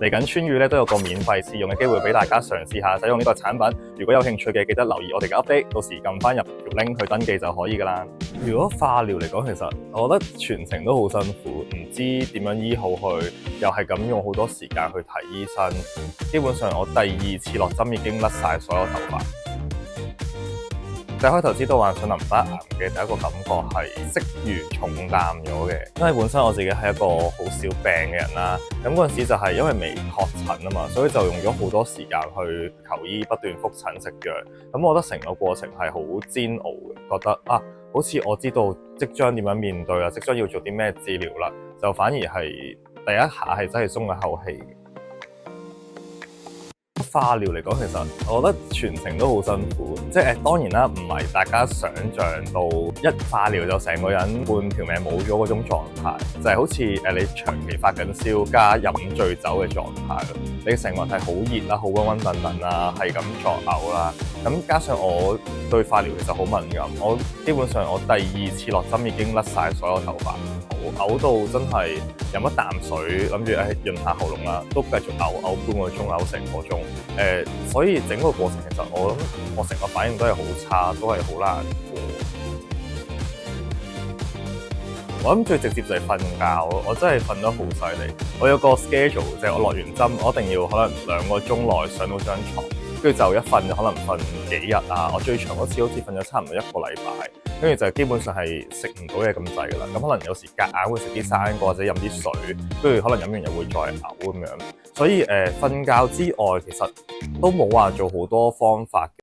嚟緊川渝咧都有個免費試用嘅機會俾大家嘗試下使用呢個產品。如果有興趣嘅，記得留意我哋嘅 update， 到時撳翻入條 link 去登記就可以噶啦。如果化療嚟講，其實我覺得全程都好辛苦，唔知點樣醫好佢，又係咁用好多時間去睇醫生。基本上我第2次落針已經甩晒所有頭髮。一開頭知道患上淋巴癌嘅第一個感覺係息如重擔咗嘅，因為本身我自己係一個好少病嘅人啦。咁嗰陣時就係因為未確診啊嘛，所以就用咗好多時間去求醫，不斷覆診食藥。咁我覺得成個過程係好煎熬嘅，覺得好似我知道即將點樣面對啦，即將要做啲咩治療啦，就反而係第一下係真係鬆咗口氣。化療嚟講，其實我覺得全程都好辛苦，即係當然啦，唔係大家想像到一化療就成個人半條命冇咗嗰種狀態，就係好似你長期發緊燒加飲醉酒嘅狀態咯。你成個人係好熱啦，好溫溫頓頓啦，係咁作嘔啦。咁加上我對化療其實好敏感，我基本上我第2次落針已經甩晒所有頭髮，嘔到真係飲一啖水，諗住潤下喉嚨啦，都繼續嘔半個鐘，嘔成個鐘。所以整個過程其實我諗我成個反應都係好差，都係好難過。我諗最直接就係瞓覺，我真係瞓得好犀利。我有個 schedule， 即係我落完針，我一定要可能2個鐘內上到張床，跟住就一瞓就可能瞓幾日啊。我最長嗰次好似瞓咗差唔多1個禮拜，跟住就基本上係食唔到嘢咁滯噶啦。咁可能有時夾硬會食啲生果或者飲啲水，跟住可能飲完又會再嘔咁樣。所以瞓覺之外，其實都冇話做好多方法。